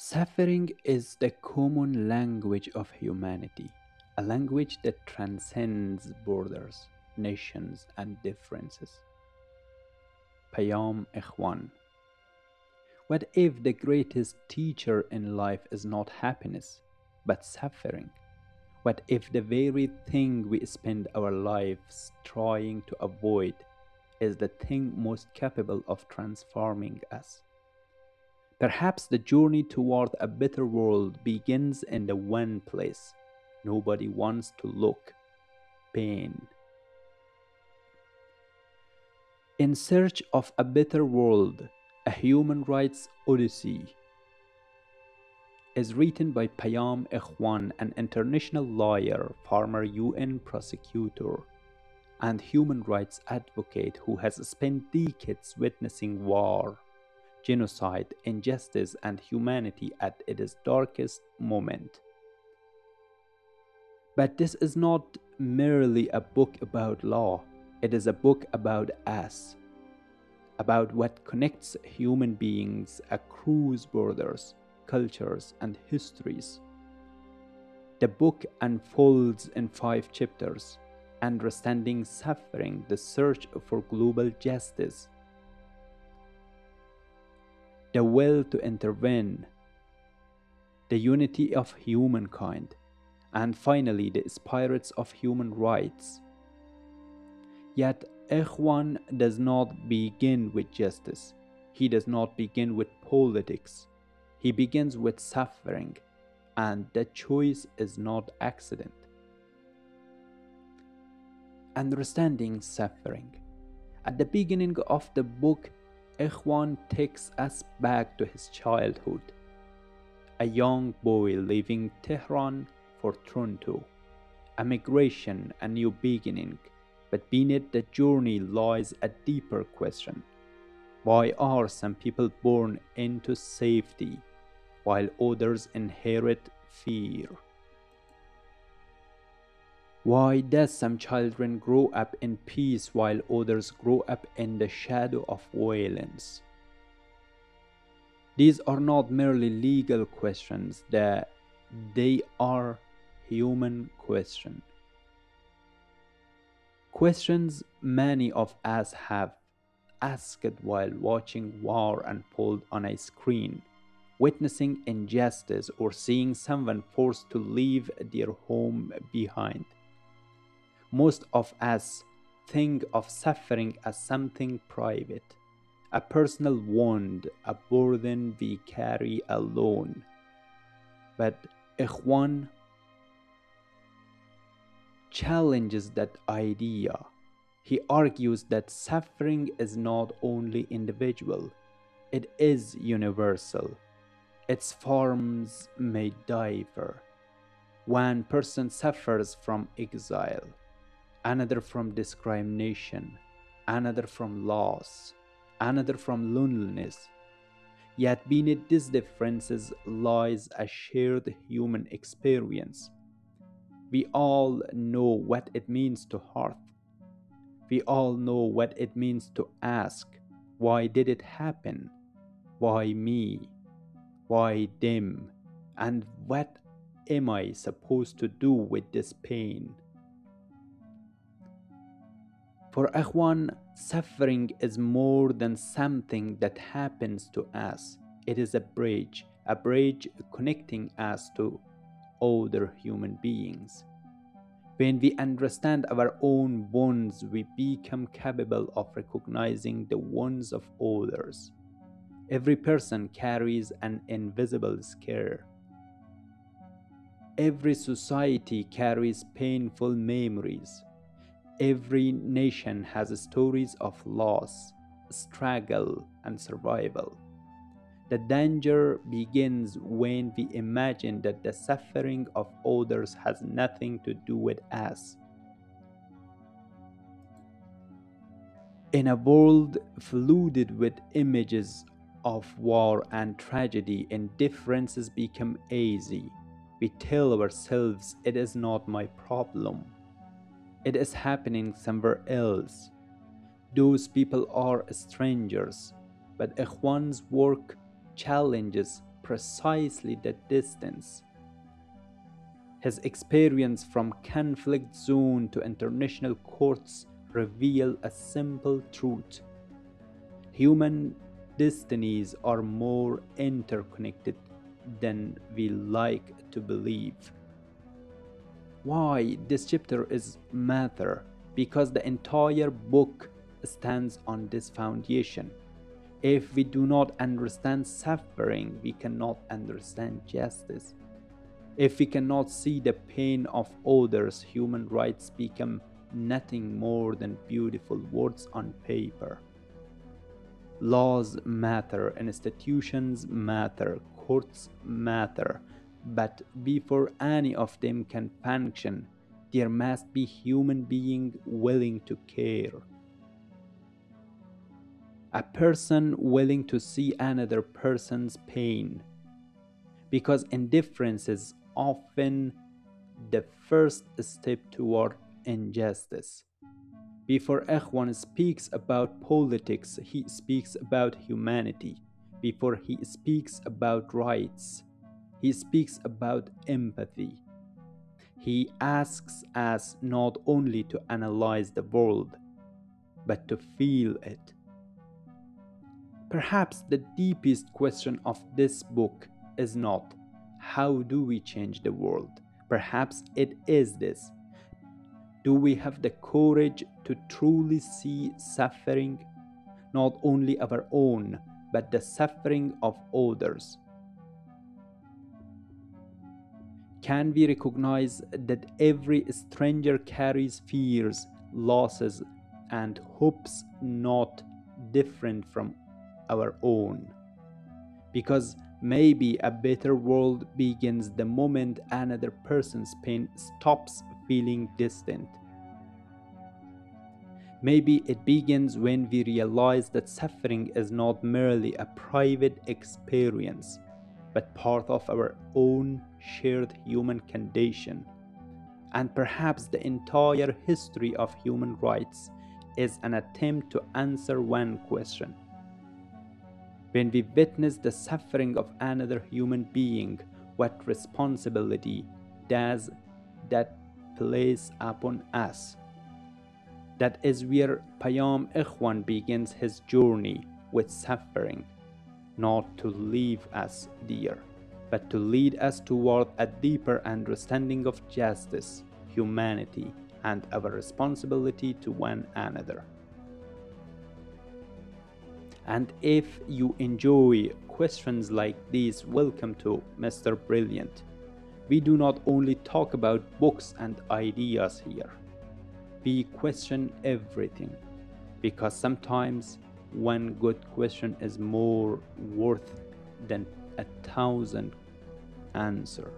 Suffering is the common language of humanity, a language that transcends borders, nations, and differences. Payam Akhavan. What if the greatest teacher in life is not happiness, but suffering? What if the very thing we spend our lives trying to avoid is the thing most capable of transforming us? Perhaps the journey toward a better world begins in the one place nobody wants to look: pain. In Search of a Better World, a human rights odyssey, is written by Payam Akhavan, an international lawyer, former UN prosecutor, and human rights advocate who has spent decades witnessing war, genocide, injustice, and humanity at its darkest moment. But this is not merely a book about law, it is a book about us, about what connects human beings across borders, cultures, and histories. The book unfolds in 5 chapters: understanding suffering, the search for global justice, the will to intervene, the unity of humankind, and finally the spirits of human rights. Yet Ikhwan does not begin with justice. He does not begin with politics. He begins with suffering, and the choice is not accident. Understanding suffering. At the beginning of the book, Ikhwan takes us back to his childhood. A young boy leaving Tehran for Toronto. A migration, a new beginning. But beneath the journey lies a deeper question. Why are some people born into safety while others inherit fear? Why does some children grow up in peace while others grow up in the shadow of violence? These are not merely legal questions, they are human questions. Questions many of us have asked while watching war unfold on a screen, witnessing injustice, or seeing someone forced to leave their home behind. Most of us think of suffering as something private, a personal wound, a burden we carry alone. But Ikhwan challenges that idea. He argues that suffering is not only individual, it is universal. Its forms may differ. One person suffers from exile, another from discrimination, another from loss, another from loneliness. Yet beneath these differences lies a shared human experience. We all know what it means to hurt. We all know what it means to ask, why did it happen? Why me? Why them? And what am I supposed to do with this pain? For Akhwan, suffering is more than something that happens to us. It is a bridge connecting us to other human beings. When we understand our own wounds, we become capable of recognizing the wounds of others. Every person carries an invisible scar. Every society carries painful memories. Every nation has stories of loss, struggle, and survival. The danger begins when we imagine that the suffering of others has nothing to do with us. In a world flooded with images of war and tragedy, indifferences become easy. We tell ourselves it is not my problem. It is happening somewhere else. Those people are strangers. But Ikhwan's work challenges precisely that distance. His experience from conflict zone to international courts reveal a simple truth. Human destinies are more interconnected than we like to believe. Why this chapter is matter? Because the entire book stands on this foundation. If we do not understand suffering, we cannot understand justice. If we cannot see the pain of others, human rights become nothing more than beautiful words on paper. Laws matter, institutions matter, courts matter, but before any of them can function, there must be human being willing to care. A person willing to see another person's pain, because indifference is often the first step toward injustice. Before Ikhwan speaks about politics, he speaks about humanity. Before he speaks about rights, he speaks about empathy. He asks us not only to analyze the world, but to feel it. Perhaps the deepest question of this book is not, how do we change the world? Perhaps it is this: do we have the courage to truly see suffering, not only our own, but the suffering of others? Can we recognize that every stranger carries fears, losses, and hopes not different from our own? Because maybe a better world begins the moment another person's pain stops feeling distant. Maybe it begins when we realize that suffering is not merely a private experience, but part of our own shared human condition. And perhaps the entire history of human rights is an attempt to answer one question. When we witness the suffering of another human being, what responsibility does that place upon us? That is where Payam Akhavan begins his journey with suffering, not to leave us there, but to lead us toward a deeper understanding of justice, humanity, and our responsibility to one another. And if you enjoy questions like these, welcome to Mr. Brilliant. We do not only talk about books and ideas here. We question everything, because sometimes one good question is more worth than 1,000 answers.